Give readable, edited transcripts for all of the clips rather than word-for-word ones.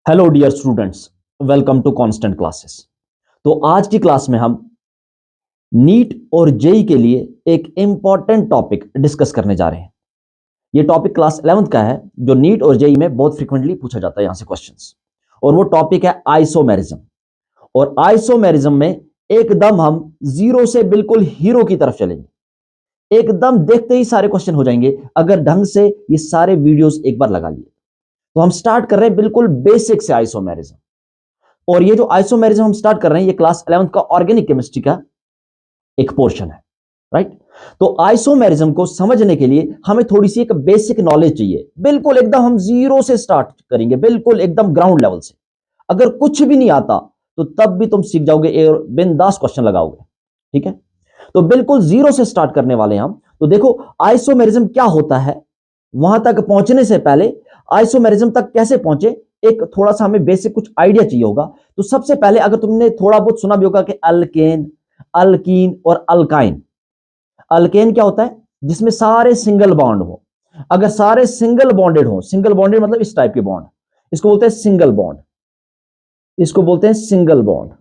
Hello dear students, welcome to constant classes. तो आज की क्लास में हम नीट और जेई के लिए एक इंपॉर्टेंट टॉपिक डिस्कस करने जा रहे हैं। ये टॉपिक क्लास 11th का है, जो नीट और जेई में बहुत फ्रीक्वेंटली पूछा जाता है यहां से क्वेश्चंस। और वो टॉपिक है आइसोमेरिज्म। और आइसोमेरिज्म में एकदम हम जीरो से बिल्कुल हीरो की तरफ चलेंगे। एकदम देखते ही सारे क्वेश्चन हो जाएंगे अगर ढंग से ये सारे वीडियोस एक बार लगा लिए। तो हम स्टार्ट कर रहे हैं बिल्कुल बेसिक से आइसोमेरिज्म। और ये जो आइसोमेरिज्म हम स्टार्ट कर रहे हैं, ये क्लास 11th का ऑर्गेनिक केमिस्ट्री का एक पोर्शन है, राइट। तो आइसोमेरिज्म को समझने के लिए हमें थोड़ी सी एक बेसिक नॉलेज चाहिए। बिल्कुल एकदम हम जीरो से स्टार्ट करेंगे, बिल्कुल एकदम ग्राउंड लेवल से। अगर कुछ भी नहीं आता तो तब भी तुम सीख जाओगे और बिंदास क्वेश्चन लगाओगे, ठीक है। तो बिल्कुल जीरो से स्टार्ट करने वाले हैं हम। तो देखो आइसोमेरिज्म क्या होता है, वहां तक पहुंचने से पहले आइसोमेरिज्म तक कैसे पहुंचे, एक थोड़ा सा हमें बेसिक कुछ आइडिया चाहिए होगा। तो सबसे पहले अगर तुमने थोड़ा बहुत सुना भी होगा कि अल्केन, अल्कीन और अल्काइन। अल्केन क्या होता है? जिसमें सारे सिंगल बॉन्ड हो। अगर सारे सिंगल बॉन्डेड हो, सिंगल बॉन्डेड मतलब इस टाइप के बॉन्ड, इसको बोलते हैं सिंगल बॉन्ड। इसको बोलते हैं सिंगल बॉन्ड।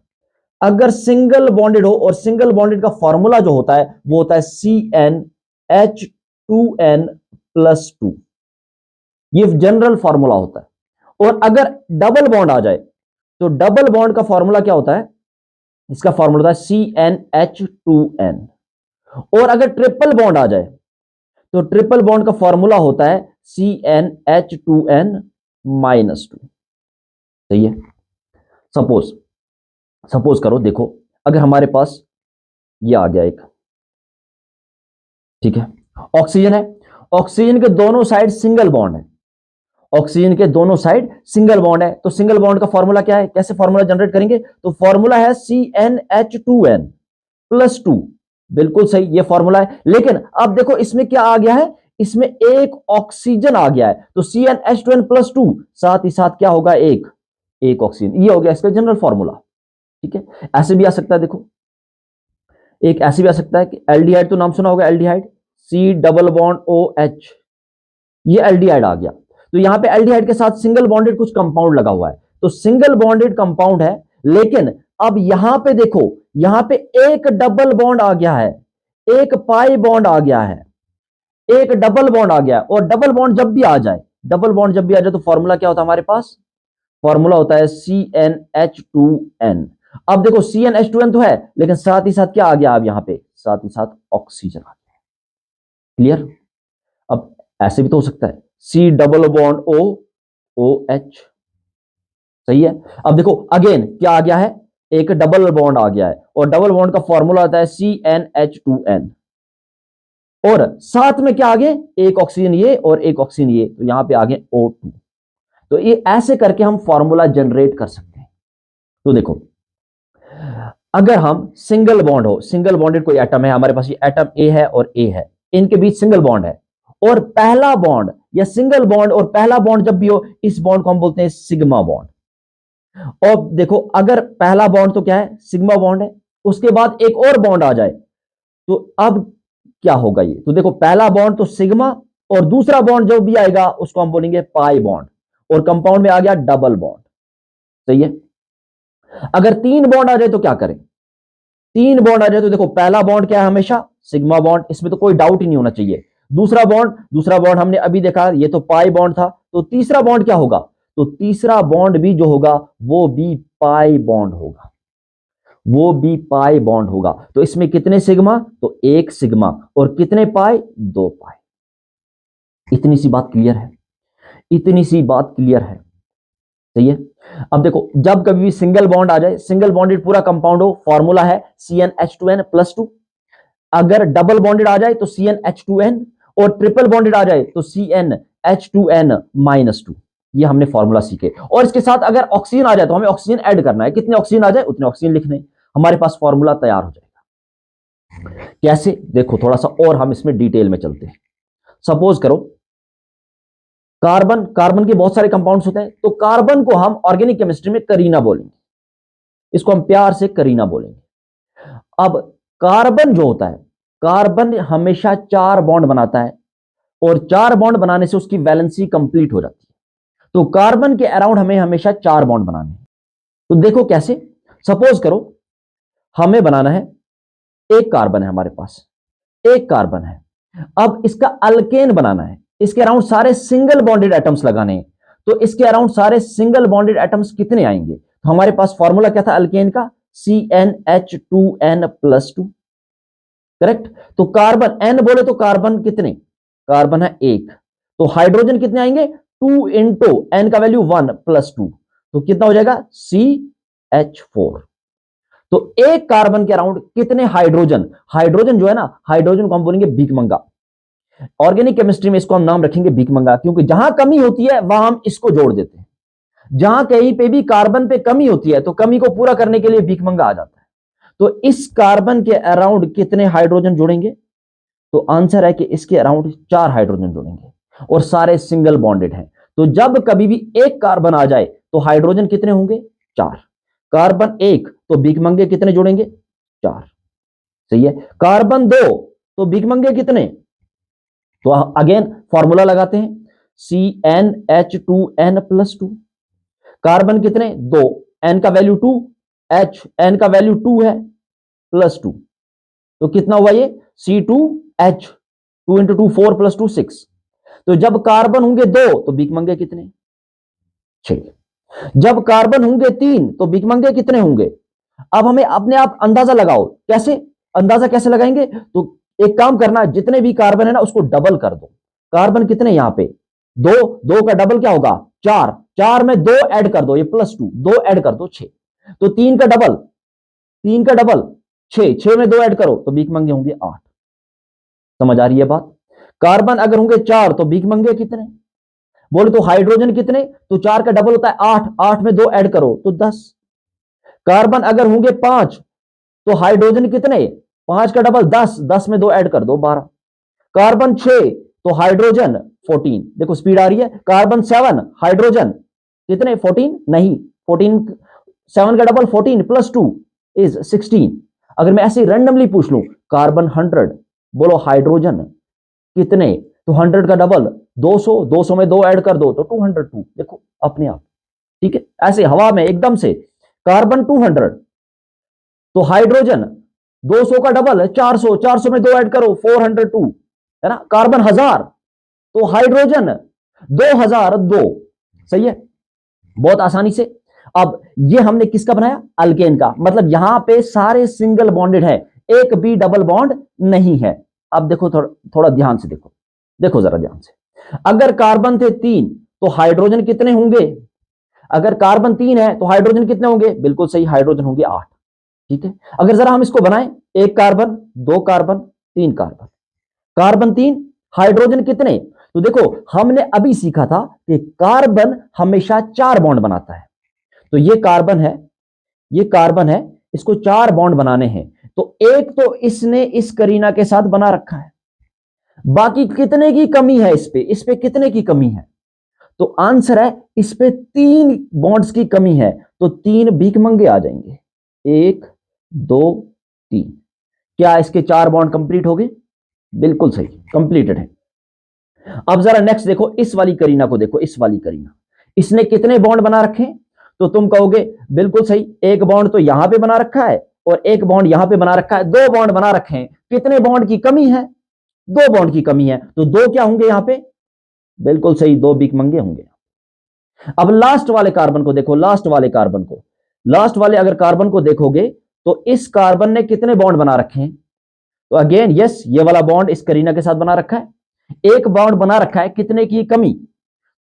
अगर सिंगल बॉन्डेड हो, और सिंगल बॉन्डेड का फॉर्मूला जो होता है वो होता है CnH2n+2। ये जनरल फॉर्मूला होता है। और अगर डबल बॉन्ड आ जाए तो डबल बॉन्ड का फॉर्मूला क्या होता है? इसका फॉर्मूला होता है CnH2n। और अगर ट्रिपल बॉन्ड आ जाए तो ट्रिपल बॉन्ड का फॉर्मूला होता है CnH2n-2। सही है। सपोज करो, देखो अगर हमारे पास ये आ गया एक, ठीक है, ऑक्सीजन है। ऑक्सीजन के दोनों साइड सिंगल बॉन्ड है। ऑक्सीजन के दोनों साइड सिंगल बॉन्ड है। तो सिंगल बॉन्ड का फॉर्मूला क्या है, कैसे फॉर्मूला जनरेट करेंगे? तो फॉर्मूला है CnH2n+2। बिल्कुल सही, ये फॉर्मूला है। लेकिन अब देखो इसमें क्या आ गया है, इसमें एक ऑक्सीजन आ गया है। तो CnH2n+2 साथ ही साथ क्या होगा, एक ऑक्सीजन। ये हो गया इसका जनरल फॉर्मूला, ठीक है। ऐसे भी आ सकता है, देखो एक ऐसे भी आ सकता है कि एल्डिहाइड, तो नाम सुना होगा एल्डिहाइड, C+OH। ये एल्डिहाइड आ गया। तो यहां पे एल्डिहाइड के साथ सिंगल बॉन्डेड कुछ कंपाउंड लगा हुआ है, तो सिंगल बॉन्डेड कंपाउंड है। लेकिन अब यहां पे देखो, यहां पे एक डबल बॉन्ड आ गया है, एक पाई बॉन्ड आ गया है, एक डबल बॉन्ड आ गया है। और डबल बॉन्ड जब भी आ जाए, डबल बॉन्ड जब भी आ जाए तो फॉर्मूला क्या होता है हमारे पास? फॉर्मूला होता है CnH2n। अब देखो CnH2n तो है, लेकिन साथ ही साथ क्या आ गया? अब यहां पे साथ ही साथ ऑक्सीजन आ गया। क्लियर? अब ऐसे भी तो हो सकता है C+OH। सही है। अब देखो अगेन क्या आ गया है, एक डबल बॉन्ड आ गया है, और डबल बॉन्ड का फॉर्मूला होता है CnH2n। और साथ में क्या आ गए, एक ऑक्सीजन ये और एक ऑक्सीजन ये, तो यहां पे आ गए O2। तो ये ऐसे करके हम फॉर्मूला जनरेट कर सकते हैं। तो देखो अगर हम सिंगल बॉन्ड हो, सिंगल बॉन्डेड कोई एटम है हमारे पास, ये एटम ए है और ए है, इनके बीच सिंगल बॉन्ड है, और पहला बॉन्ड या सिंगल बॉन्ड और पहला बॉन्ड जब भी हो, इस बॉन्ड को हम बोलते हैं सिग्मा बॉन्ड। और देखो अगर पहला बॉन्ड तो क्या है, सिग्मा बॉन्ड है, उसके बाद एक और बॉन्ड आ जाए तो अब क्या होगा ये? तो देखो पहला बॉन्ड तो सिग्मा, और दूसरा बॉन्ड जो भी आएगा उसको हम बोलेंगे पाई बॉन्ड, और कंपाउंड में आ गया डबल बॉन्ड। सही है। अगर तीन बॉन्ड आ जाए तो क्या करें? तीन बॉन्ड आ जाए तो देखो पहला बॉन्ड क्या है, हमेशा सिग्मा बॉन्ड, इसमें तो कोई डाउट ही नहीं होना चाहिए। दूसरा बॉन्ड हमने अभी देखा, ये तो पाई बॉन्ड था। तो तीसरा बॉन्ड क्या होगा? तो तीसरा बॉन्ड भी जो होगा वो भी पाई बॉन्ड होगा, वो भी पाई बॉन्ड होगा। तो इसमें कितने सिग्मा? तो एक सिग्मा, और कितने पाई? दो पाई। इतनी सी बात क्लियर है, इतनी सी बात क्लियर है। सही है। अब देखो जब कभी भी सिंगल बॉन्ड आ जाए, सिंगल बॉन्डेड पूरा कंपाउंड हो, फॉर्मूला है CnH2n+2। अगर डबल बॉन्डेड आ जाए तो CnH2n, और ट्रिपल बॉन्डेड आ जाए तो CnH2n-2। ये हमने फॉर्मूला सीखे। और इसके साथ अगर ऑक्सीजन आ जाए तो हमें ऑक्सीजन ऐड करना है, कितने ऑक्सीजन आ जाए उतने ऑक्सीजन लिखने, हमारे पास फॉर्मूला तैयार हो जाएगा। कैसे? देखो थोड़ा सा और हम इसमें डिटेल में चलते हैं। सपोज करो कार्बन, कार्बन के बहुत सारे कंपाउंड्स होते हैं, तो कार्बन को हम ऑर्गेनिक केमिस्ट्री में करीना बोलेंगे, इसको हम प्यार से करीना बोलेंगे। अब कार्बन जो होता है, कार्बन हमेशा चार बॉन्ड बनाता है, और चार बॉन्ड बनाने से उसकी वैलेंसी कंप्लीट हो जाती है। तो कार्बन के अराउंड हमें हमेशा 4 बॉन्ड बनाने हैं। तो देखो कैसे, सपोज करो हमें बनाना है, एक कार्बन है हमारे पास, एक कार्बन है, अब इसका अल्केन बनाना है, इसके अराउंड सारे सिंगल बॉन्डेड एटम्स लगाने हैं। तो इसके अराउंड सारे सिंगल बॉन्डेड एटम्स कितने आएंगे? तो हमारे पास फॉर्मूला क्या था अल्केन का? CnH2n+2, correct. तो कार्बन एन बोले तो कार्बन कितने? कार्बन है एक, तो हाइड्रोजन कितने आएंगे? 2 इंटू एन का वैल्यू 1+2, तो कितना हो जाएगा? CH4। तो एक कार्बन के अराउंड कितने हाइड्रोजन? हाइड्रोजन जो है ना, हाइड्रोजन को हम बोलेंगे भीखमंगा। ऑर्गेनिक केमिस्ट्री में इसको हम नाम रखेंगे भीखमंगा, क्योंकि जहां कमी होती है वहां हम इसको जोड़ देते हैं। जहां कहीं पे भी कार्बन पे कमी होती है तो कमी को पूरा करने के लिए भीखमंगा आ जाता है। तो इस कार्बन के अराउंड कितने हाइड्रोजन जोड़ेंगे? तो आंसर है कि इसके अराउंड 4 हाइड्रोजन जोड़ेंगे, और सारे सिंगल बॉन्डेड हैं। तो जब कभी भी एक कार्बन आ जाए तो हाइड्रोजन कितने होंगे? 4। कार्बन एक तो भीखमंगे कितने जोड़ेंगे? 4। सही है। कार्बन 2 तो भीखमंगे कितने? तो अगेन फॉर्मूला लगाते हैं, CnH2n+2। कार्बन कितने? 2, n का वैल्यू 2, h n का वैल्यू 2 है, +2, तो कितना हुआ ये? C2H, 2 into 2 4 + 2 6। तो जब कार्बन होंगे 2 तो भीखमंगे कितने? 6। जब कार्बन होंगे 3 तो भीखमंगे कितने होंगे? अब हमें अपने आप अंदाजा लगाओ, कैसे अंदाजा कैसे लगाएंगे? तो एक काम करना, जितने भी कार्बन है ना उसको डबल कर दो। कार्बन कितने यहां पे? 2, 2 का डबल क्या होगा? 4, 4 में 2 ऐड कर दो, ये +2, 2 ऐड कर दो 6। तो 3 का डबल, 3 का डबल 6, 6 में 2 ऐड करो तो भीखमंगे होंगे 8। समझ आ रही है बात? कार्बन अगर होंगे 4 तो भीखमंगे कितने? बोले तो हाइड्रोजन कितने? तो 4 का डबल होता है 8, 8 में 2 ऐड करो तो 10। कार्बन अगर होंगे 5 तो हाइड्रोजन कितने? 5 का डबल 10, 10 में 2 ऐड कर दो 12। कार्बन 6 तो हाइड्रोजन 14, देखो स्पीड आ रही है। कार्बन 7 हाइड्रोजन कितने? 14 नहीं, 14, 7 का डबल 14 +2 इज 16। अगर मैं ऐसे रैंडमली पूछ लूं कार्बन 100, बोलो हाइड्रोजन कितने? तो 100 का डबल 200, 200 में 2 ऐड कर दो तो 202, देखो अपने आप। ठीक है, ऐसे हवा में एकदम से कार्बन 200 तो हाइड्रोजन 200 का डबल 400, 400 में 2 ऐड करो 402, है ना। कार्बन 1000 तो हाइड्रोजन 2002। सही है, बहुत आसानी से। अब ये हमने किसका बनाया? अल्केन का, मतलब यहां पे सारे सिंगल बॉन्डेड है, एक भी डबल बॉन्ड नहीं है। अब देखो थोड़ा ध्यान से देखो, देखो जरा ध्यान से। अगर कार्बन थे 3 तो हाइड्रोजन कितने होंगे? अगर कार्बन 3 है तो हाइड्रोजन कितने होंगे? बिल्कुल सही, हाइड्रोजन होंगे 8। ठीक है, अगर जरा हम इसको बनाएं, एक carbon, 2 carbon, 3 carbon, carbon 3, hydrogen कितने? तो देखो हमने अभी सीखा था कि कार्बन हमेशा 4 बॉन्ड बनाता है। तो ये कार्बन है, ये कार्बन है, इसको 4 बॉन्ड बनाने हैं। तो एक तो इसने इस करीना के साथ बना रखा है, बाकी कितने की कमी है? इस पे कितने की कमी है? तो आंसर है इस पे 3 बॉन्ड्स की कमी है, तो 3 भीखमंगे आ जाएंगे। 1 2 3। क्या इसके 4 बॉन्ड कंप्लीट हो गए? बिल्कुल सही, कंप्लीटेड है। अब जरा नेक्स्ट देखो, इस वाली करीना को देखो, इस वाली करीना, इसने कितने बॉन्ड बना रखे? तो तुम कहोगे बिल्कुल सही, एक बॉन्ड तो यहां पे बना रखा है और एक बॉन्ड यहां पे बना रखा है, 2 बॉन्ड बना रखे हैं। कितने बॉन्ड की कमी है? 2 बॉन्ड की कमी है, तो 2 क्या होंगे यहां पे? बिल्कुल सही, 2 भीखमंगे होंगे। अब लास्ट वाले कार्बन को देखो, लास्ट वाले कार्बन को, लास्ट वाले अगर कार्बन को देखोगे तो इस कार्बन ने कितने बॉन्ड बना रखे हैं? तो अगेन यस, ये वाला बॉन्ड इस करीना के साथ बना रखा है, एक बॉन्ड बना रखा है। कितने की कमी?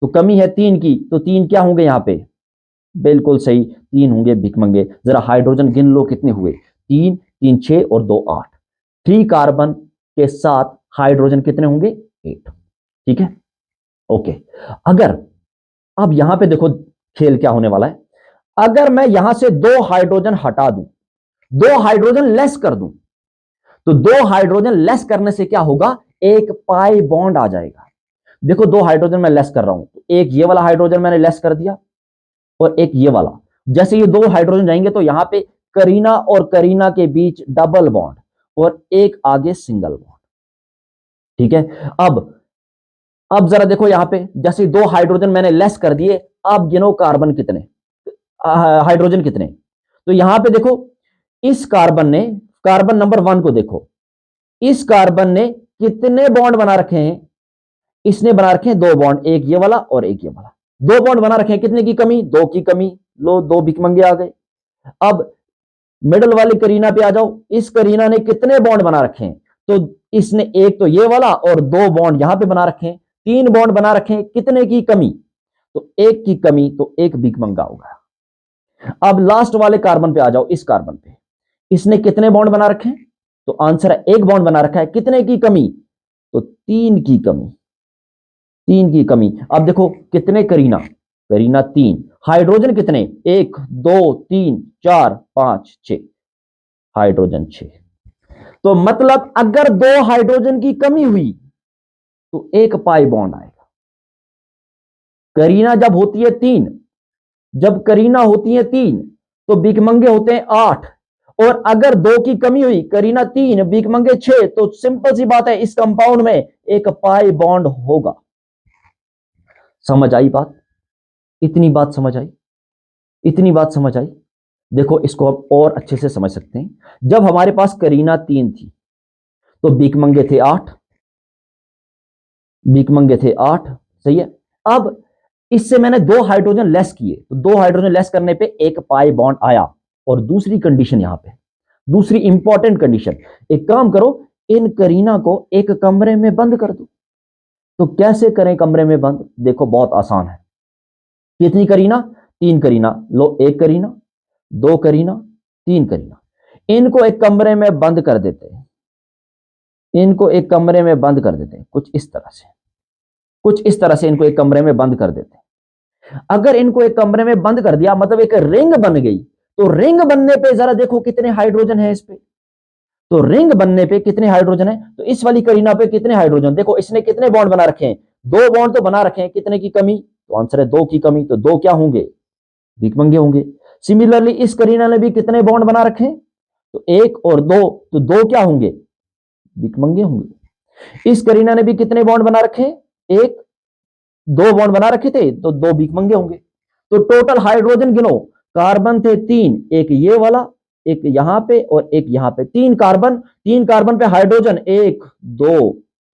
तो कमी है 3 की, तो 3 क्या होंगे यहां पे? बिल्कुल सही, 3 होंगे भीखमंगे। जरा हाइड्रोजन गिन लो कितने हुए? 3, 3 6 और 2 8। 3 कार्बन के साथ हाइड्रोजन कितने होंगे? 8। ठीक है, ओके। अगर अब यहां पे देखो खेल क्या होने वाला है। अगर मैं यहां से 2 हाइड्रोजन हटा दूं, 2 हाइड्रोजन लेस कर दूं, तो 2 हाइड्रोजन लेस करने से क्या होगा? एक पाई बॉन्ड आ जाएगा। देखो 2 हाइड्रोजन मैं लेस कर रहा हूं, एक ये वाला हाइड्रोजन मैंने लेस कर दिया और एक ये वाला। जैसे ये 2 हाइड्रोजन जाएंगे तो यहां पे करीना और करीना के बीच डबल बॉन्ड और एक आगे सिंगल बॉन्ड। ठीक है, अब अब जरा देखो यहां पे, जैसे 2 हाइड्रोजन मैंने लेस कर दिए, अब गिनो कार्बन कितने, हाइड्रोजन कितने। तो यहां पे देखो, इस कार्बन ने, कार्बन नंबर 1 को देखो, इस कार्बन ने कितने बॉन्ड बना रखे हैं, इसने बना रखे हैं 2 बॉन्ड, एक ये वाला और एक ये वाला, 2 बॉन्ड बना रखे हैं। कितने की कमी, 2 की कमी। लो 2 भिखमंगे आ गए। अब मिडल वाली करीना पे आ जाओ, इस करीना ने कितने बॉन्ड बना रखे हैं, तो इसने एक तो ये वाला और 2 बॉन्ड यहां पे बना रखे हैं, 3 बॉन्ड बना रखे हैं। कितने की कमी, तो 1 की कमी, तो 1 भिखमंगा होगा। अब लास्ट वाले कार्बन पे आ जाओ, इस कार्बन पे, इसने कितने बॉन्ड बना रखे हैं, तो आंसर है 1 बॉन्ड बना रखा है। कितने की कमी, तो 3 की कमी, 3 की कमी। अब देखो कितने करीना, करीना 3, हाइड्रोजन कितने, 1 2 3 4 5 6, हाइड्रोजन 6। तो मतलब अगर 2 हाइड्रोजन की कमी हुई तो 1 पाई बॉन्ड आएगा। करीना जब होती है 3, जब करीना होती है 3 तो भिखमंगे होते हैं 8, और अगर 2 की कमी हुई, करीना 3 भिखमंगे 6, तो सिंपल सी बात है, इस कंपाउंड में 1 पाई बॉन्ड होगा। समझ आई बात, इतनी बात समझ आई, इतनी बात समझ आई। देखो इसको अब और अच्छे से समझ सकते हैं। जब हमारे पास करीना 3 थी तो भिखमंगे थे 8, भिखमंगे थे 8, सही है। अब इससे मैंने 2 हाइड्रोजन लेस किए, तो 2 हाइड्रोजन लेस करने पे 1 पाई बॉन्ड आया। और दूसरी कंडीशन यहां पे, दूसरी इंपॉर्टेंट कंडीशन, एक काम करो, इन करीना को एक कमरे में बंद कर दो। तो कैसे करें कमरे में बंद, देखो बहुत आसान है। कितनी करीना, 3 करीना। लो 1 करीना, 2 करीना, 3 करीना, इनको एक कमरे में बंद कर देते हैं, इनको एक कमरे में बंद कर देते हैं, कुछ इस तरह से, कुछ इस तरह से इनको एक कमरे में बंद कर देते हैं। अगर इनको एक कमरे में बंद कर दिया, मतलब एक रिंग बन गई। तो रिंग बनने पे जरा देखो कितने हाइड्रोजन है इस पे, तो रिंग बनने पे कितने हाइड्रोजन है, तो इस वाली करीना पे कितने हाइड्रोजन, देखो इसने कितने बॉन्ड बना रखे हैं, 2 बॉन्ड तो बना रखे हैं। कितने की कमी, तो आंसर है 2 की कमी, तो 2 क्या होंगे, भिखमंगे होंगे। सिमिलरली इस करीना ने भी कितने बॉन्ड बना रखे हैं, तो 1 और 2, तो 2 क्या होंगे, भिखमंगे होंगे। इस करीना ने भी कितने बॉन्ड बना रखे हैं, 1 2 बॉन्ड बना रखे थे, तो 2 भिखमंगे होंगे। तो टोटल हाइड्रोजन गिनो, कार्बन थे 3, एक ये वाला, एक यहां पे और एक यहां पे, 3 कार्बन, 3 कार्बन पे हाइड्रोजन 1 2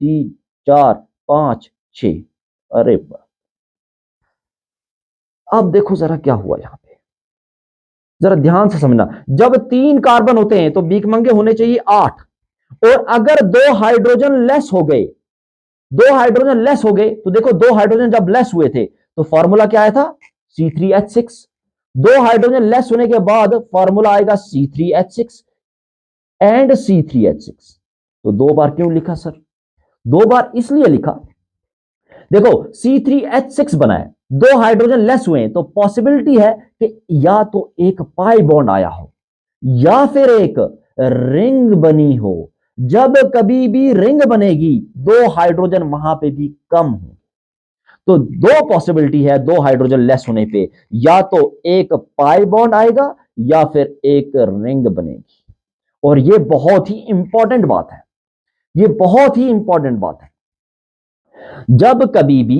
3 4 5 6। अरे अब देखो जरा क्या हुआ यहां पे, जरा ध्यान से समझना। जब 3 कार्बन होते हैं तो भिखमंगे होने चाहिए 8, और अगर 2 हाइड्रोजन लेस हो गए, 2 हाइड्रोजन लेस हो गए, तो देखो 2 हाइड्रोजन जब लेस हुए थे तो फॉर्मूला क्या आया था, C3H6। 2 हाइड्रोजन लेस होने के बाद फॉर्मूला आएगा C3H6 एंड C3H6। तो 2 बार क्यों लिखा सर, 2 बार इसलिए लिखा, देखो C3H6 बना है, 2 हाइड्रोजन लेस हुए हैं, तो पॉसिबिलिटी है कि या तो एक पाई बॉन्ड आया हो या फिर एक रिंग बनी हो। जब कभी भी रिंग बनेगी 2 हाइड्रोजन वहां पे भी कम हो। तो 2 पॉसिबिलिटी है 2 हाइड्रोजन लेस होने पे, या तो एक पाई बॉन्ड आएगा या फिर एक रिंग बनेगी। और ये बहुत ही इंपॉर्टेंट बात है, ये बहुत ही इंपॉर्टेंट बात है। जब कभी भी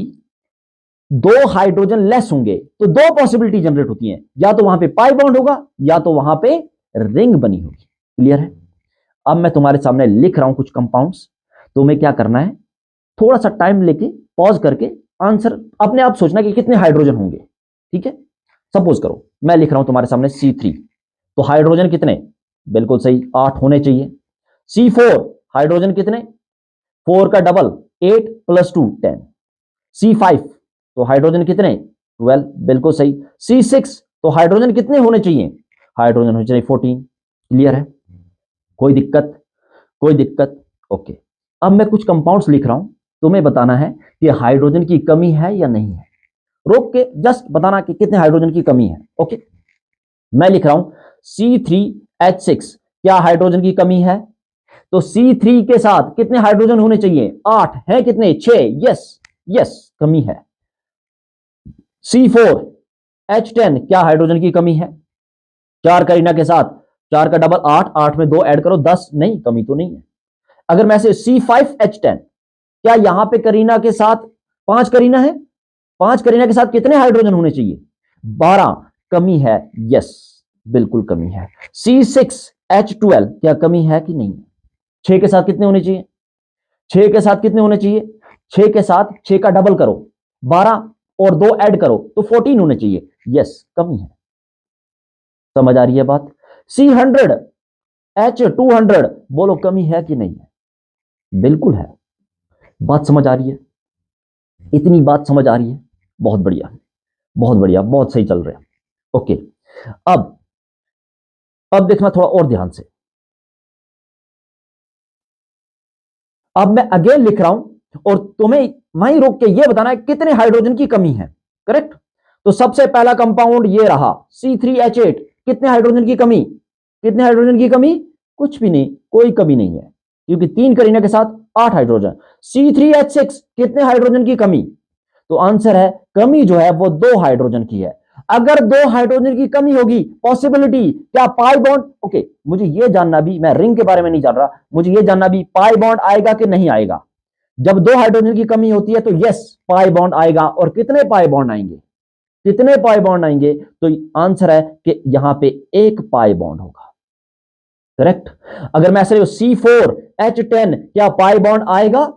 2 हाइड्रोजन लेस होंगे तो 2 पॉसिबिलिटी जनरेट होती हैं, या तो वहां पे पाई बॉन्ड होगा या तो वहां पे रिंग बनी होगी। क्लियर है। अब मैं तुम्हारे सामने लिख रहा हूं कुछ कंपाउंड्स, तुम्हें क्या करना है, थोड़ा सा टाइम लेके पॉज करके आंसर अपने आप सोचना कि कितने हाइड्रोजन होंगे। ठीक है, सपोज करो मैं लिख रहा हूं तुम्हारे सामने C3, तो हाइड्रोजन कितने, बिल्कुल सही 8 होने चाहिए। C4 हाइड्रोजन कितने, 4 का डबल 8 + 2 10। C5 तो हाइड्रोजन कितने, 12, बिल्कुल सही। C6 तो हाइड्रोजन कितने होने चाहिए, हाइड्रोजन होने चाहिए 14। क्लियर है, कोई दिक्कत, कोई दिक्कत, ओके। अब मैं कुछ कंपाउंड्स लिख रहा हूं, तुम्हें बताना है कि हाइड्रोजन की कमी है या नहीं है। रोक के जस्ट बताना कि कितने हाइड्रोजन की कमी है। ओके, मैं लिख रहा हूं C3H6, क्या हाइड्रोजन की कमी है, तो C3 के साथ कितने हाइड्रोजन होने चाहिए, 8 है, कितने 6, यस यस कमी है। C4H10 क्या हाइड्रोजन की कमी है, 4 करीना के साथ 4 का डबल 8, 8 में 2 ऐड करो 10, नहीं कमी तो नहीं है। अगर मैं से C5H10, क्या यहां पे करीना के साथ 5 करीना है, 5 करीना के साथ कितने हाइड्रोजन होने चाहिए? 12। कमी है? यस, बिल्कुल कमी है। C6H12 क्या कमी है कि नहीं? 6 के साथ कितने होने चाहिए? 6 के साथ कितने होने चाहिए? 6 के साथ 6 का डबल करो, 12 और 2 ऐड करो तो 14 होने चाहिए। यस, कमी है। समझ आ रही है बात? C100H200 बोलो कमी है कि नहीं है? बिल्कुल है। बात समझ आ रही है? इतनी बात समझ आ रही है? बहुत बढ़िया, बहुत बढ़िया, बहुत सही चल रहा है। ओके, अब देखना थोड़ा और ध्यान से। अब मैं अगेन लिख रहा हूं और तुम्हें वहीं रोक के यह बताना है कितने हाइड्रोजन की कमी है। करेक्ट? तो सबसे पहला कंपाउंड ये रहा C3H8। कितने हाइड्रोजन की कमी? कितने हाइड्रोजन की कमी? कुछ भी नहीं, कोई कमी नहीं है, क्योंकि 3 करीना के साथ 8 हाइड्रोजन। C3H6 कितने हाइड्रोजन की कमी? तो आंसर है कमी जो है वो 2 हाइड्रोजन की है। अगर 2 हाइड्रोजन की कमी होगी, पॉसिबिलिटी क्या पाई बॉन्ड? ओके, मुझे यह जानना भी, मैं रिंग के बारे में नहीं जान रहा, मुझे यह जानना भी पाई बॉन्ड आएगा कि नहीं आएगा। जब 2 हाइड्रोजन की कमी होती है तो यस, पाई बॉन्ड आएगा। और कितने पाई बॉन्ड आएंगे? कितने पाई बॉन्ड आएंगे? तो आंसर है कि यहां पे 1 पाई बॉन्ड होगा। करेक्ट? अगर मैं ऐसे C4H10 क्या पाई बॉन्ड आएगा?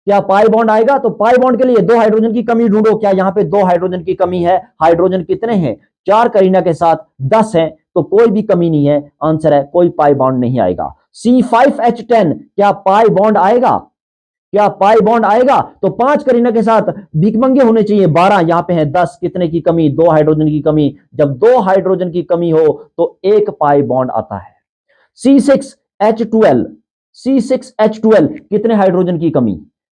क्या पाई बॉन्ड आएगा? तो पाई बॉन्ड के लिए 2 हाइड्रोजन की कमी ढूंढो। क्या यहां पे 2 हाइड्रोजन की कमी है? हाइड्रोजन कितने हैं? 4 करीना के साथ 10 हैं, तो कोई भी कमी नहीं है। आंसर है कोई पाई बॉन्ड नहीं आएगा। C5H10 क्या पाई बॉन्ड आएगा? क्या पाई बॉन्ड आएगा? तो 5 करीना के साथ भिखमंगे होने चाहिए 12, यहां पे है 10। कितने की कमी? 2 हाइड्रोजन की कमी। जब 2 हाइड्रोजन की कमी हो तो 1 पाई बॉन्ड आता है। C6H12 C6H12 कितने हाइड्रोजन की कमी?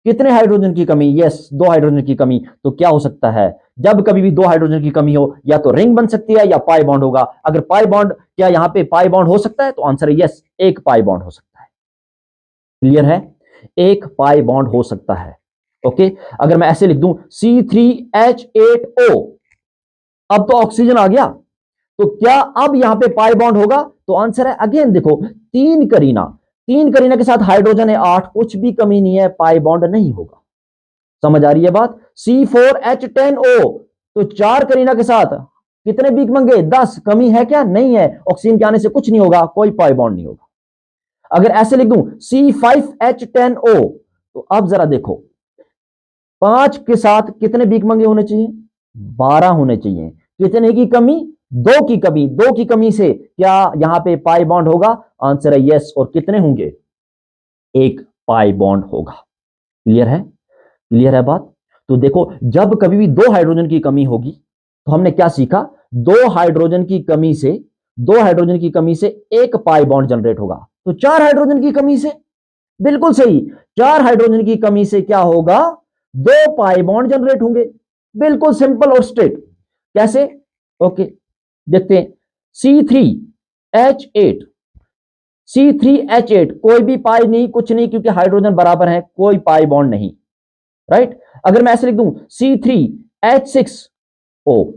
कितने हाइड्रोजन की कमी? यस, 2 हाइड्रोजन की कमी। तो क्या हो सकता है? जब कभी भी 2 हाइड्रोजन की कमी हो, या तो रिंग बन सकती है या पाई बॉन्ड होगा। अगर पाई बॉन्ड, क्या यहां पे पाई बॉन्ड हो सकता है? तो आंसर है यस, 1 पाई बॉन्ड हो सकता है। क्लियर है? 1 पाई बॉन्ड हो सकता है। ओके, अगर मैं ऐसे लिख दूं C3H8O, अब तो ऑक्सीजन आ गया, तो क्या अब यहां पे पाई बॉन्ड होगा? तो आंसर है अगेन देखो, 3 करीना, 3 करीना के साथ हाइड्रोजन है 8, कुछ भी कमी नहीं है, पाई बॉन्ड नहीं होगा। समझ आ रही है बात? C4H10O, तो 4 करीना के साथ कितने बीक मंगे? 10। कमी है क्या? नहीं है, ऑक्सीजन के आने से कुछ नहीं होगा, कोई पाई बॉन्ड नहीं होगा। अगर ऐसे लिख दूं C5H10O, तो अब जरा देखो, 5 के साथ कितने बीक मंगे होने चाहिए? 12 होने चाहिए। कितने की कमी? 2 की कमी। 2 की कमी से क्या यहां पे पाई बॉन्ड होगा? आंसर है यस। और कितने होंगे? 1 पाई बॉन्ड होगा। क्लियर है? क्लियर है बात? तो देखो, जब कभी भी 2 हाइड्रोजन की कमी होगी तो हमने क्या सीखा? 2 हाइड्रोजन की कमी से, 2 हाइड्रोजन की कमी से 1 पाई बॉन्ड जनरेट होगा। तो 4 हाइड्रोजन की कमी से, बिल्कुल सही, 4 हाइड्रोजन की कमी से क्या होगा? 2 पाई बॉन्ड जनरेट होंगे। बिल्कुल सिंपल और स्ट्रेट। कैसे? ओके, देखते हैं। C3H8, C3H8 कोई भी पाई नहीं, कुछ नहीं, क्योंकि हाइड्रोजन बराबर है, कोई पाई बॉन्ड नहीं। राइट? अगर मैं ऐसे लिख दूं C3H6O,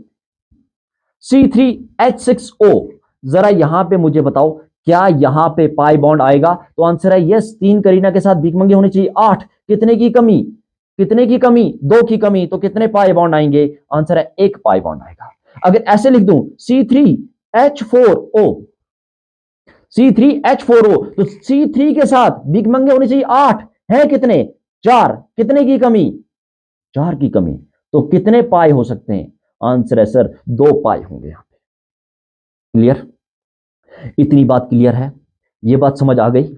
C3H6O, जरा यहां पे मुझे बताओ, क्या यहां पे पाई बॉन्ड आएगा? तो आंसर है यस, 3 करीना के साथ भिखमंगे होने चाहिए 8। कितने की कमी? कितने की कमी? 2 की कमी। तो कितने पाई बॉन्ड आएंगे? आंसर है 1 पाई बॉन्ड आएगा। अगर ऐसे लिख दूं C3H4O, C3H4O, तो C3 के साथ भिखमंगे होने चाहिए 8, है कितने? 4। कितने की कमी? 4 की कमी। तो कितने पाई हो सकते हैं? आंसर है सर 2 पाई होंगे यहां पे। क्लियर? इतनी बात क्लियर है? ये बात समझ आ गई?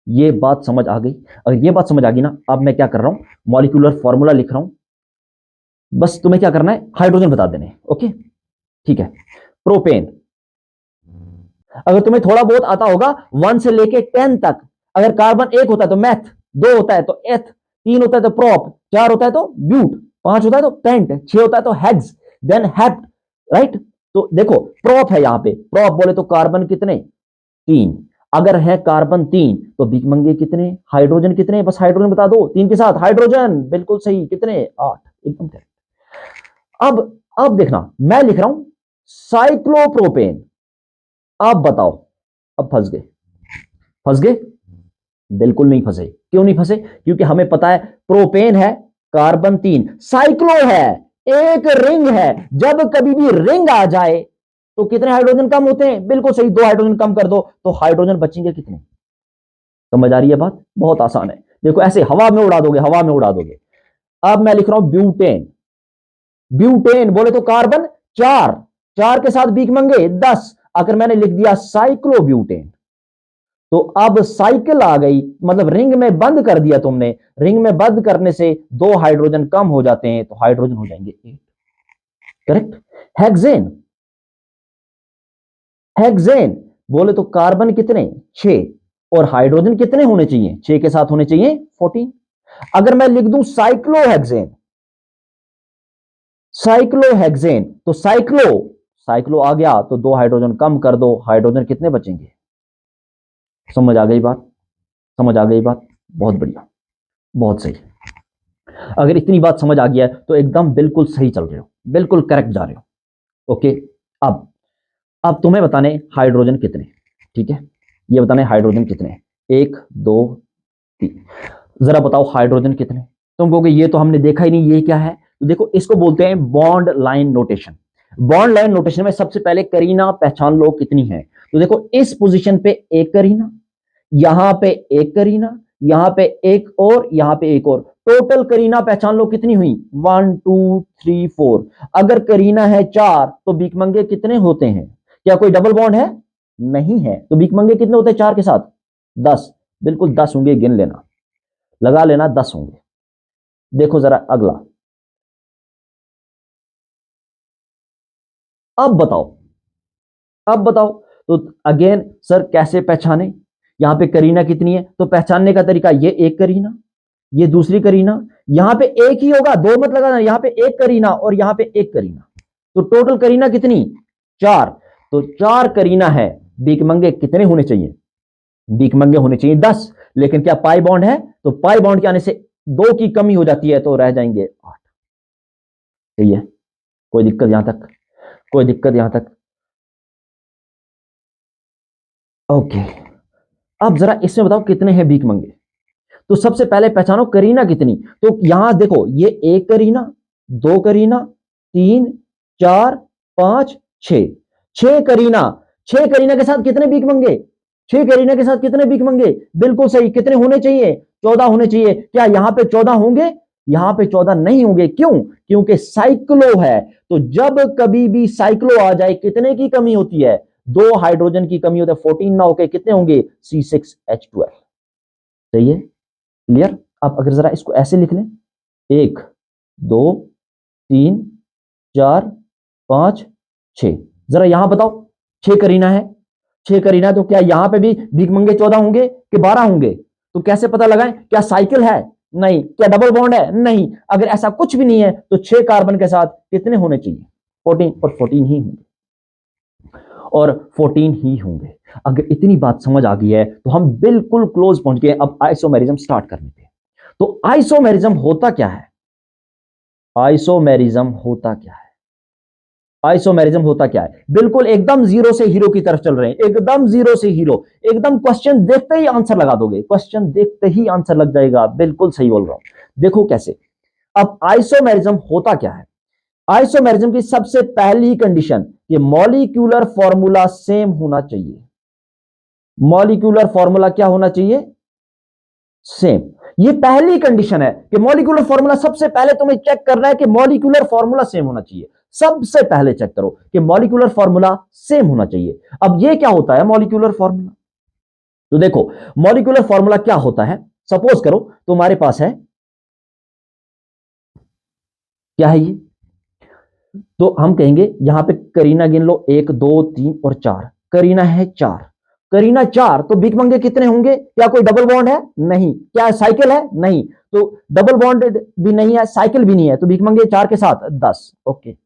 ये बात समझ आ गई? अगर ये बात समझ आ गई ना, अब मैं क्या कर रहा हूं, मॉलिक्यूलर फॉर्मूला लिख रहा हूं। बस तुम्हें क्या करना है, हाइड्रोजन बता देने। ओके, ठीक है। प्रोपेन, अगर तुम्हें थोड़ा बहुत आता होगा 1 से लेके 10 तक, अगर कार्बन 1 होता है तो मैथ, 2 होता है तो एथ, 3 होता है तो प्रोप, 4 होता है तो ब्यूट, 5 होता है तो पेंट, 6 होता है तो हेक्स, देन हेप्ट। राइट? तो देखो, प्रोप है यहां पे, प्रोप बोले तो कार्बन कितने? 3। अगर है कार्बन 3 तो भिखमंगे कितने? हाइड्रोजन कितने? बस हाइड्रोजन बता दो। 3 के साथ हाइड्रोजन, बिल्कुल सही। कितने? 8। एकदम करेक्ट। अब देखना, मैं लिख रहा हूं साइक्लोप्रोपेन। आप बताओ, अब फंस गए? फंस गए? बिल्कुल नहीं फंसे। क्यों नहीं फंसे? क्योंकि हमें पता है प्रोपेन है, कार्बन 3, साइक्लो है, एक रिंग है, जब कभी भी रिंग आ जाए तो कितने हाइड्रोजन कम होते हैं? बिल्कुल सही, 2 हाइड्रोजन कम कर दो तो हाइड्रोजन बचेंगे कितने? समझ आ रही है बात? बहुत आसान है, देखो ऐसे हवा में उड़ा दोगे, हवा में उड़ा दोगे। अब मैं लिख रहा हूं ब्यूटेन, ब्यूटेन बोले तो कार्बन 4, 4 के साथ बीक मंगे 10, अगर मैंने लिख दिया साइक्लोब्यूटेन तो अब साइकिल आ गई, मतलब रिंग में बंद कर दिया तुमने, रिंग में बंद करने से 2 हाइड्रोजन कम हो जाते हैं तो हाइड्रोजन हो जाएंगे 8। करेक्ट। हेक्सेन, हेक्सेन बोले तो कार्बन कितने? 6, और हाइड्रोजन कितने होने चाहिए? 6 के साथ होने चाहिए 14। अगर मैं लिख दूं साइक्लोहेक्सेन, साइक्लोहेक्सेन तो साइक्लो, साइक्लो आ गया तो 2 हाइड्रोजन कम कर दो, हाइड्रोजन कितने बचेंगे? समझ आ गई बात? समझ आ गई बात? बहुत बढ़िया, बहुत सही। अगर इतनी बात समझ आ गया है तो एकदम बिल्कुल सही चल रहे हो, बिल्कुल करेक्ट जा रहे हो। ओके, अब तुम्हें बताने हाइड्रोजन कितने, ठीक है, ये बताने हाइड्रोजन कितने, 1 2 3। जरा बताओ हाइड्रोजन कितने? तुम कहोगे ये तो हमने देखा ही नहीं, ये क्या है? तो देखो इसको बोलते हैं bond line notation. Bond line notation में सबसे पहले करीना पहचान लो कितनी है। तो देखो इस पोजीशन पे एक करीना, यहां पे एक करीना, यहां पे एक और, यहां पे एक और, टोटल करीना पहचान लो कितनी हुई? 1 2 3 4। अगर करीना है 4 तो बीकमंगे कितने होते हैं? क्या कोई डबल बॉन्ड है? नहीं है, तो बीकमंगे कितने होते हैं 4 के साथ? 10, बिल्कुल 10 होंगे, गिन लेना, लगा लेना 10 होंगे। देखो जरा अगला, अब बताओ, अब बताओ। तो अगेन सर कैसे पहचाने? यहां पे करीना कितनी है? तो पहचानने का तरीका, ये एक करीना, ये दूसरी करीना, यहां पे एक ही होगा, 2 मत लगाना, यहां पे एक करीना और यहां पे एक करीना, तो टोटल करीना कितनी? 4। तो 4 करीना है, बीकमंगे कितने होने चाहिए? बीकमंगे होने चाहिए 10, लेकिन क्या पाई बॉन्ड है? तो पाई बॉन्ड के आने से 2 की कमी हो जाती है तो रह जाएंगे 8। सही है, कोई दिक्कत यहां तक? कोई दिक्कत यहां तक? ओके, अब जरा इसमें बताओ कितने हैं बीकमंगे। तो सबसे पहले पहचानो करीना कितनी। तो यहां देखो, ये एक करीना, 2 करीना, 3 4 5 6, 6 करीना, 6 करीना के साथ कितने बीकमंगे? 6 करीना के साथ कितने बीकमंगे? बिल्कुल सही, कितने होने चाहिए? 14 होने चाहिए। क्या यहां पे 14 होंगे? यहां पे 14 नहीं होंगे, क्यों? क्योंकि साइक्लो है, तो जब कभी भी साइक्लो आ जाए कितने की कमी होती है? 2 हाइड्रोजन की कमी होती है, 14 ना होके कितने होंगे? C6H12। सही है, क्लियर? आप अगर जरा इसको ऐसे लिख लें, 1 2 3 4 5 6, जरा यहां बताओ, 6 करीना है, 6 करीना, तो क्या यहां पे भी भीखमंगे 14 होंगे कि 12 होंगे? तो कैसे पता लगाएं? क्या साइकिल है? नहीं। क्या डबल बॉन्ड है? नहीं। अगर ऐसा कुछ भी नहीं है तो 6 कार्बन के साथ कितने होने चाहिए? 14, और 14 ही होंगे, और 14 ही होंगे। अगर इतनी बात समझ आ गई है तो हम बिल्कुल क्लोज पहुंच गए अब आइसोमेरिज्म स्टार्ट करने पे। तो आइसोमेरिज्म होता क्या है? आइसोमेरिज्म होता क्या है? आइसोमेरिज्म होता क्या है? बिल्कुल एकदम जीरो से हीरो की तरफ चल रहे हैं, एकदम जीरो से हीरो, एकदम क्वेश्चन देखते ही आंसर लगा दोगे, क्वेश्चन देखते ही आंसर लग जाएगा, बिल्कुल सही बोल रहा हूं। देखो कैसे। अब आइसोमेरिज्म होता क्या है? आइसोमेरिज्म की सबसे पहली कंडीशन, ये मॉलिक्यूलर फॉर्मूला सेम होना चाहिए। मॉलिक्यूलर फॉर्मूला क्या होना चाहिए? सेम। ये पहली कंडीशन है कि मॉलिक्यूलर फॉर्मूला, सबसे पहले तुम्हें चेक करना है कि मॉलिक्यूलर फॉर्मूला सेम होना चाहिए। सबसे पहले चेक करो कि मॉलिक्यूलर फॉर्मूला सेम होना चाहिए। अब ये क्या होता है मॉलिक्यूलर फॉर्मूला? तो देखो मॉलिक्यूलर फॉर्मूला क्या होता है। सपोज करो तुम्हारे पास है, क्या है ये? तो हम कहेंगे यहां पे करीना गिन लो, 1 2 3 और 4, करीना है 4, करीना 4, तो बीकमंगे कितने होंगे? क्या कोई डबल बॉन्ड है? नहीं। क्या साइकिल है? नहीं। तो डबल बॉन्ड भी नहीं है, साइकिल भी नहीं है, तो बीकमंगे 4 के साथ 10। ओके,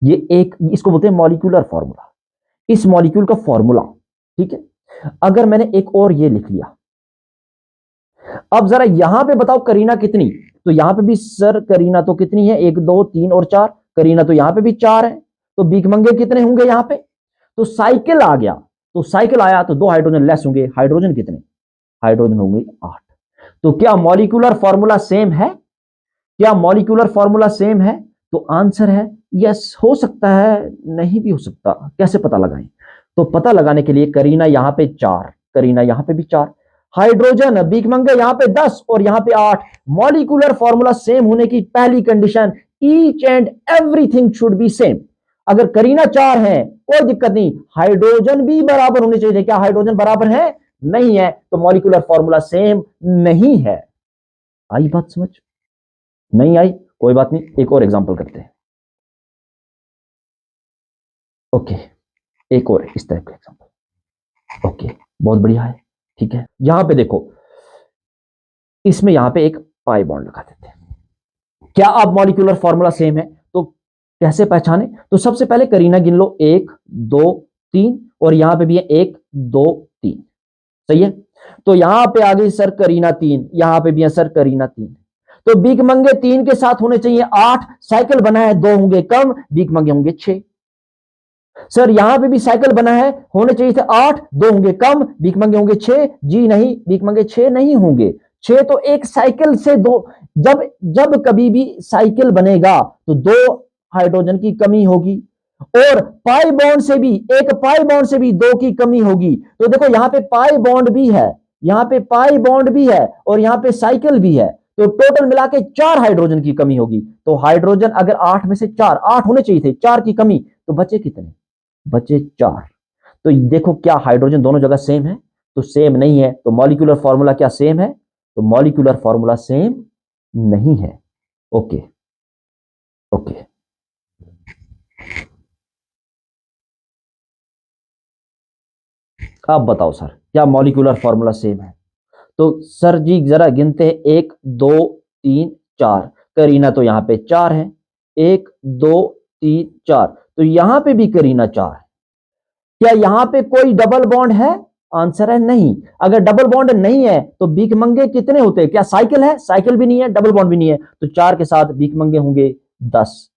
ये एक, इसको बोलते हैं मॉलिक्यूलर फॉर्मूला, इस मॉलिक्यूल का फॉर्मूला, ठीक है। अगर मैंने एक और ये लिख लिया, अब जरा यहां पे बताओ करीना कितनी। तो यहां पे भी सर करीना तो कितनी है? 1 2 3 और 4, करीना तो यहां पे भी 4 है, तो बीकमंगे कितने होंगे यहां पे? तो साइकिल आ गया, तो साइकिल आया तो 2 हाइड्रोजन लेस होंगे, हाइड्रोजन कितने? हाइड्रोजन होंगे 8। तो क्या मॉलिक्यूलर फॉर्मूला सेम है? क्या मॉलिक्यूलर फॉर्मूला सेम है? तो आंसर है यस, हो सकता है, नहीं भी हो सकता। कैसे पता लगाएं? तो पता लगाने के लिए करीना यहां पे 4, करीना यहां पे भी 4, हाइड्रोजन बीकमंगे यहां पे 10 और यहां पे 8। मॉलिक्यूलर फॉर्मूला सेम होने की पहली condition, each and everything should be same. अगर करीना 4 है कोई दिक्कत नहीं, हाइड्रोजन भी बराबर होने चाहिए। क्या हाइड्रोजन बराबर है? नहीं है, तो मॉलिक्यूलर फॉर्मूला सेम नहीं है। आई बात समझ? नहीं आई? कोई बात नहीं, एक और एग्जांपल करते हैं। ओके, एक और इस टाइप का एग्जांपल। ओके, बहुत बढ़िया है, ठीक है। यहां पे देखो, इसमें यहां पे एक पाई बॉन्ड लगा देते हैं। क्या अब मॉलिक्यूलर फॉर्मूला सेम है? तो कैसे पहचाने? तो सबसे पहले करीना गिन लो, 1 2 3, और यहां पे भी है 1 2 3, सही है। तो यहां पे आ गई सर करीना 3, यहां पे भी है सर करीना 3। तो बीकमंगे 3 के साथ होने चाहिए 8, साइकिल बना है 2 होंगे कम, बीकमंगे होंगे 6। सर यहां पे भी साइकिल बना है, होने चाहिए थे 8, 2 होंगे कम, बीकमंगे होंगे 6। जी नहीं, बीकमंगे 6 नहीं होंगे। 6 तो एक साइकिल से दो, जब जब कभी भी साइकिल बनेगा तो 2 हाइड्रोजन की कमी होगी, और पाई बॉन्ड से भी, एक पाई बॉन्ड से भी 2 की कमी होगी। तो देखो यहां पे पाई बॉन्ड भी है, यहां पे पाई बॉन्ड भी है, और यहां पे साइकिल भी है। तो टोटल मिला के 4 हाइड्रोजन की कमी होगी। तो हाइड्रोजन अगर 8 में से 4, 8 होने चाहिए थे, 4 की कमी, तो बचे कितने? बचे 4। तो देखो क्या हाइड्रोजन दोनों जगह सेम है? तो सेम नहीं है, तो मॉलिक्यूलर फॉर्मूला क्या सेम है? तो मॉलिक्यूलर फॉर्मूला सेम नहीं है। ओके ओके, आप बताओ सर, क्या मॉलिक्यूलर फॉर्मूला सेम है? तो सर जी जरा गिनते हैं, 1 2 3 4। करीना तो यहां पे 4 है, 1 2 3 4। तो यहां पे भी करीना 4 है। क्या यहां पे कोई डबल बॉन्ड है? आंसर है नहीं। अगर डबल बॉन्ड नहीं है तो बीकमंगे कितने होते हैं? क्या साइकिल है? साइकिल भी नहीं है, डबल बॉन्ड भी नहीं है। तो 4 के साथ बीकमंगे होंगे 10,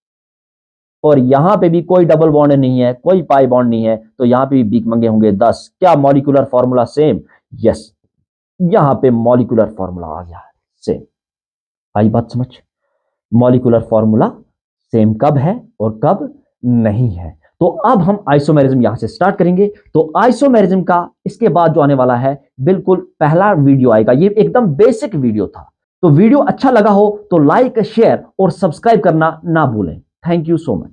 और यहां पे भी कोई डबल बॉन्ड नहीं है, कोई पाई बॉन्ड नहीं है, तो यहां पे भी बीकमंगे होंगे 10। क्या मॉलिक्यूलर फॉर्मूला सेम? यस, यहां पे मॉलिक्यूलर फॉर्मूला आ गया सेम। आई बात समझ? मॉलिक्यूलर फॉर्मूला सेम कब है और कब नहीं है। तो अब हम आइसोमेरिज्म यहां से स्टार्ट करेंगे। तो आइसोमेरिज्म का इसके बाद जो आने वाला है, बिल्कुल पहला वीडियो आएगा। ये एकदम बेसिक वीडियो था। तो वीडियो अच्छा लगा हो तो लाइक शेयर और सब्सक्राइब करना ना भूलें। Thank you so much.